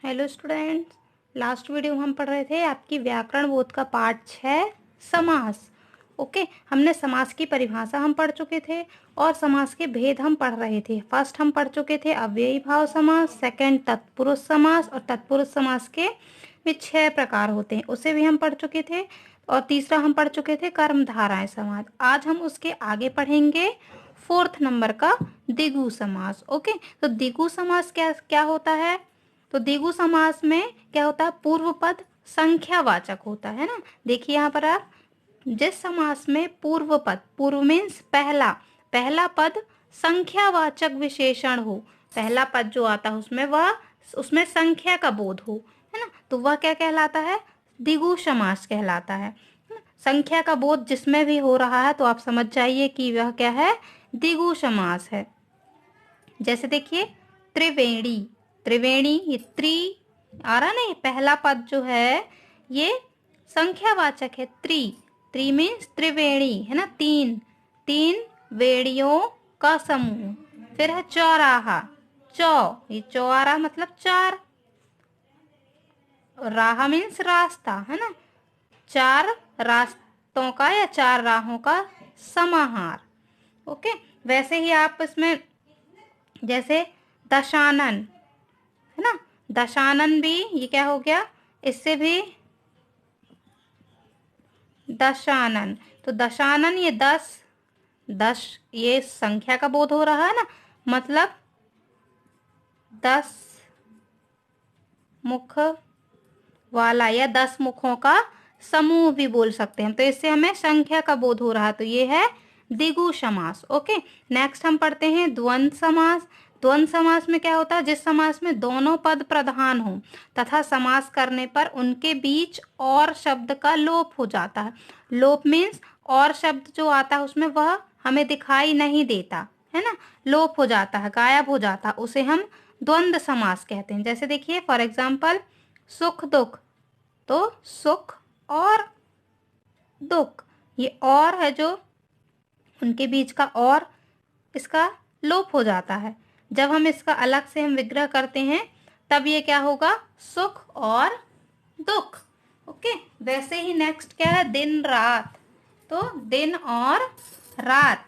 Hello students. Last video में हम पढ़ रहे थे आपकी व्याकरण बोध का पार्ट 6 समास। ओके, हमने समास की परिभाषा हम पढ़ चुके थे और समास के भेद हम पढ़ रहे थे। फर्स्ट हम पढ़ चुके थे अव्ययी भाव समास, सेकंड तत्पुरुष समास, और तत्पुरुष समास के भी 6 प्रकार होते हैं, उसे भी हम पढ़ चुके थे। और तीसरा हम पढ़ चुके थे कर्मधाराएं समास। आज हम उसके आगे पढ़ेंगे 4th नंबर का द्विगु समास। ओके, तो द्विगु समास क्या क्या होता है? तो द्विगु समास में क्या होता है? पूर्व पद संख्यावाचक होता है ना। देखिए यहाँ पर आप, जिस समास में पूर्व पद, पूर्व मीन्स पहला, पहला पद संख्यावाचक विशेषण हो, पहला पद जो आता है उसमें संख्या का बोध हो, है ना, तो वह क्या कहलाता है? द्विगु समास कहलाता है। संख्या का बोध जिसमें भी हो रहा है तो आप समझ जाइए कि वह क्या है? द्विगु समास है। जैसे देखिए त्रिवेणी, त्रिवेणी, ये त्रि आ रहा ना, ये पहला पद जो है ये संख्यावाचक है। त्रि मीन्स त्रिवेणी, है ना, तीन, तीन वेणियों का समूह। फिर है चौराहा, ये चौ आ रहा मतलब चार, राह मीन्स रास्ता, है ना, चार रास्तों का या चार राहों का समाहार। ओके, वैसे ही आप इसमें जैसे दशानन, है ना, दशानन भी ये क्या हो गया? इससे भी दशानन, तो दशानन ये 10 ये संख्या का बोध हो रहा है ना, मतलब 10 मुख वाला या 10 मुखों का समूह भी बोल सकते हैं, तो इससे हमें संख्या का बोध हो रहा है, तो ये है द्विगु समास। ओके, नेक्स्ट हम पढ़ते हैं द्वंद्व समास। द्वंद्व समास में क्या होता है? जिस समास में दोनों पद प्रधान हो तथा समास करने पर उनके बीच और शब्द का लोप हो जाता है। लोप मीन्स और शब्द जो आता है उसमें वह हमें दिखाई नहीं देता, है ना, लोप हो जाता है, गायब हो जाता है, उसे हम द्वंद्व समास कहते हैं। जैसे देखिए फॉर एग्जाम्पल सुख दुख, तो सुख और दुख, ये और है जो उनके बीच का और, इसका लोप हो जाता है। जब हम इसका अलग से हम विग्रह करते हैं तब ये क्या होगा? सुख और दुख। ओके, वैसे ही नेक्स्ट क्या है? दिन रात, तो दिन और रात,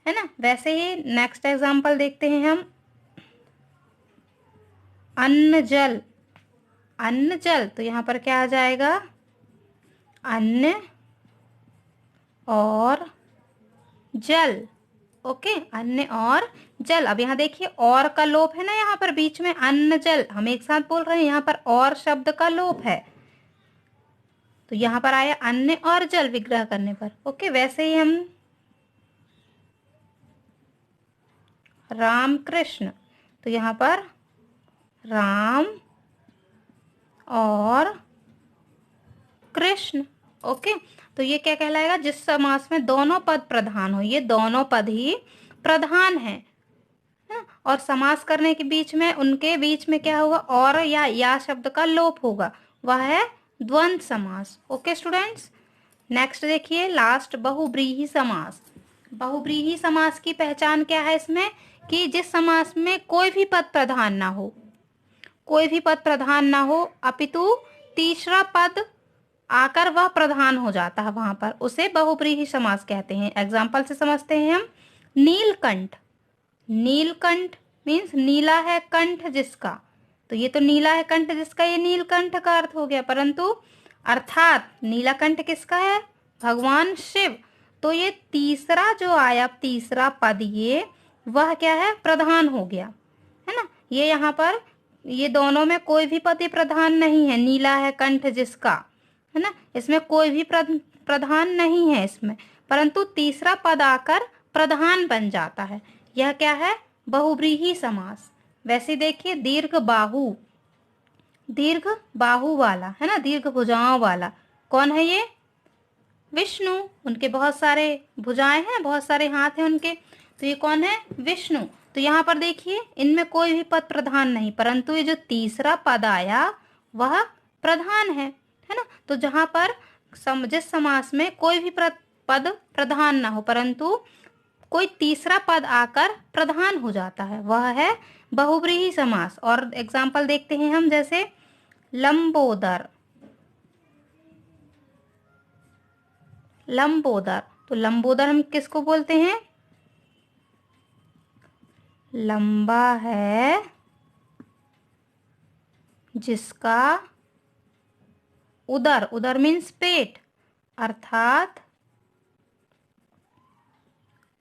है ना। वैसे ही नेक्स्ट एग्जांपल देखते हैं हम अन्न जल, अन्न जल, तो यहाँ पर क्या आ जाएगा? अन्न और जल। ओके, अन्न और जल। अब यहाँ देखिए और का लोप है ना, यहाँ पर बीच में अन्न जल हम एक साथ बोल रहे हैं, यहाँ पर और शब्द का लोप है, तो यहाँ पर आया अन्न और जल विग्रह करने पर। ओके, वैसे ही हम राम कृष्ण, तो यहाँ पर राम और कृष्ण। ओके, तो ये क्या कहलाएगा? जिस समास में दोनों पद प्रधान हो, ये दोनों पद ही प्रधान है ना, और समास करने के बीच में उनके बीच में क्या होगा? और या शब्द का लोप होगा, वह है द्वंद्व समास। ओके स्टूडेंट्स, नेक्स्ट देखिए लास्ट बहुव्रीहि समास। बहुव्रीहि समास की पहचान क्या है इसमें? कि जिस समास में कोई भी पद प्रधान ना हो, कोई भी पद प्रधान ना हो, अपितु तीसरा पद आकर वह प्रधान हो जाता है, वहां पर उसे बहुव्रीहि समास कहते हैं। एग्जाम्पल से समझते हैं हम। नीलकंठ, नीलकंठ मीन्स नीला है कंठ जिसका, तो ये तो नीला है कंठ जिसका, ये नीलकंठ का अर्थ हो गया, परंतु अर्थात नीलाकंठ किसका है? भगवान शिव। तो ये तीसरा जो आया, तीसरा पद, ये वह क्या है? प्रधान हो गया, है ना। ये यहाँ पर ये दोनों में कोई भी पद प्रधान नहीं है, नीला है कंठ जिसका, है ना, इसमें कोई भी प्रधान नहीं है इसमें, परंतु तीसरा पद आकर प्रधान बन जाता है, यह क्या है? बहुव्रीहि समास। वैसे देखिए दीर्घ बाहु, दीर्घ बाहु वाला, है ना, दीर्घ भुजाओं वाला, कौन है ये? विष्णु। उनके बहुत सारे भुजाएं हैं, बहुत सारे हाथ हैं उनके, तो ये कौन है? विष्णु। तो यहाँ पर देखिए इनमें कोई भी पद प्रधान नहीं, परंतु ये जो तीसरा पद आया वह प्रधान है ना। तो जहां पर जिस समास में कोई भी पद प्रधान ना हो परंतु कोई तीसरा पद आकर प्रधान हो जाता है, वह है बहुव्रीहि समास। और एग्जाम्पल देखते हैं हम, जैसे लंबोदर, लंबोदर। तो लंबोदर हम किसको बोलते हैं? लंबा है जिसका उदर, उदर मीन्स पेट, अर्थात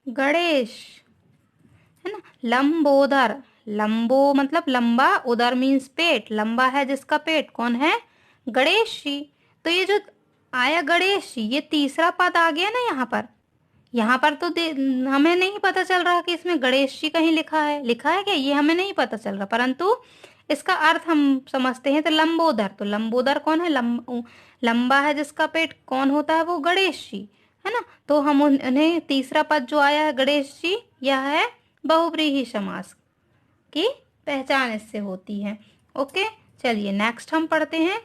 गणेश, है ना। लंबोदर, लंबो मतलब लंबा, उदर मीन्स पेट, लंबा है जिसका पेट, कौन है? गणेश जी। तो ये जो आया गणेश जी, ये तीसरा पद आ गया ना यहाँ पर। यहाँ पर तो हमें नहीं पता चल रहा कि इसमें गणेश जी कहीं लिखा है, लिखा है क्या ये हमें नहीं पता चल रहा, परंतु इसका अर्थ हम समझते हैं। तो लंबोदर, तो लंबोदर कौन है? लंबा है जिसका पेट, कौन होता है? वो गणेश जी, है ना। तो हम उन्हें तीसरा पद जो आया है गणेश जी, यह है बहुव्रीहि समास की पहचान इससे होती है। ओके, चलिए नेक्स्ट हम पढ़ते हैं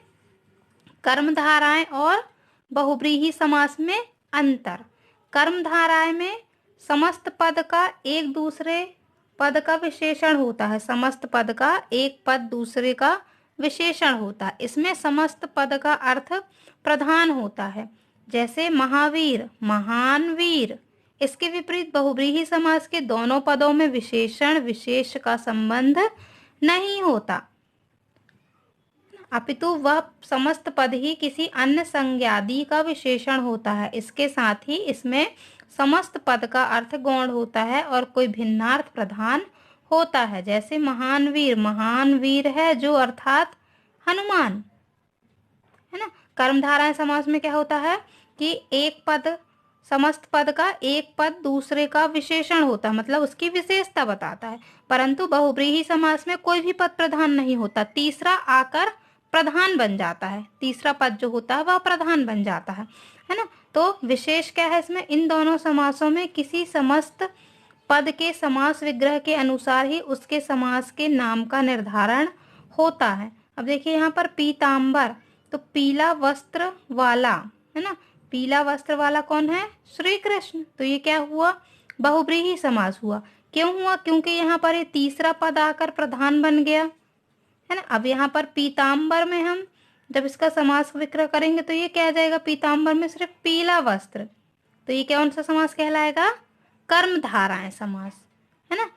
कर्मधाराएं और बहुव्रीहि समास में अंतर। कर्मधाराएं में समस्त पद का एक दूसरे पद का विशेषण होता है, समस्त पद का एक पद दूसरे का विशेषण होता है। इसमें समस्त पद का अर्थ प्रधान होता है, जैसे महावीर, महान वीर। इसके विपरीत बहुव्रीहि समास के दोनों पदों में विशेषण विशेष का संबंध नहीं होता, अपितु वह समस्त पद ही किसी अन्य संज्ञादि का विशेषण होता है। इसके साथ ही इसमें समस्त पद का अर्थ गौण होता है और कोई भिन्नार्थ प्रधान होता है, जैसे महान वीर, महान वीर है जो, अर्थात हनुमान, है ना। कर्मधाराएं समास में क्या होता है कि एक पद, समस्त पद का एक पद दूसरे का विशेषण होता है, मतलब उसकी विशेषता बताता है, परंतु बहुव्रीहि समास में कोई भी पद प्रधान नहीं होता, तीसरा आकर प्रधान बन जाता है, तीसरा पद जो होता है वह प्रधान बन जाता है ना। तो विशेष क्या है इसमें? इन दोनों समासों में किसी समस्त पद के समास विग्रह के अनुसार ही उसके समास के नाम का निर्धारण होता है। अब देखिए यहाँ पर पीताम्बर, तो पीला वस्त्र वाला, है ना, पीला वस्त्र वाला कौन है? श्री कृष्ण। तो ये क्या हुआ? बहुव्रीहि समास हुआ। क्यों हुआ? क्योंकि यहाँ पर ये तीसरा पद आकर प्रधान बन गया, है ना। अब यहाँ पर पीताम्बर में हम जब इसका समास विग्रह करेंगे तो ये क्या आ जाएगा? पीताम्बर में सिर्फ पीला वस्त्र, तो ये कौन सा समास कहलाएगा? कर्मधाराएं समास, है ना।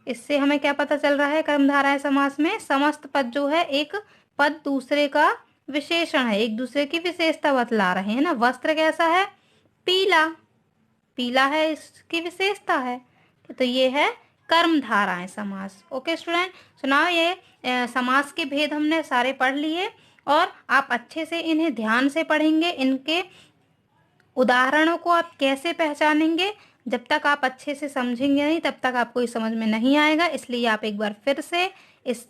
इससे हमें क्या पता चल रहा है? कर्मधाराएं समास में समस्त पद जो है एक पद दूसरे का विशेषण है, एक दूसरे की विशेषता बतला रहे हैं ना। वस्त्र कैसा है? पीला, पीला है, इसकी विशेषता है, तो ये है कर्मधाराएं समास। ओके स्टूडेंट, सुनाओ ये समास के भेद हमने सारे पढ़ लिए और आप अच्छे से इन्हें ध्यान से पढ़ेंगे, इनके उदाहरणों को आप कैसे पहचानेंगे, जब तक आप अच्छे से समझेंगे नहीं तब तक आपको ये समझ में नहीं आएगा। इसलिए आप एक बार फिर से इस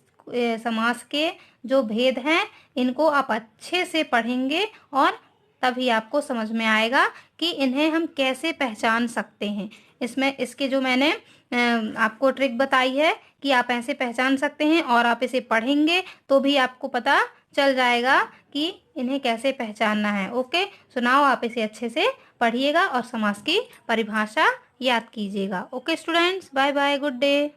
समास के जो भेद हैं इनको आप अच्छे से पढ़ेंगे और तभी आपको समझ में आएगा कि इन्हें हम कैसे पहचान सकते हैं। इसमें इसके जो मैंने आपको ट्रिक बताई है कि आप ऐसे पहचान सकते हैं और आप इसे पढ़ेंगे तो भी आपको पता चल जाएगा कि इन्हें कैसे पहचानना है। ओके, सुनाओ आप इसे अच्छे से पढ़िएगा और समास की परिभाषा याद कीजिएगा। Okay students, bye bye, good day.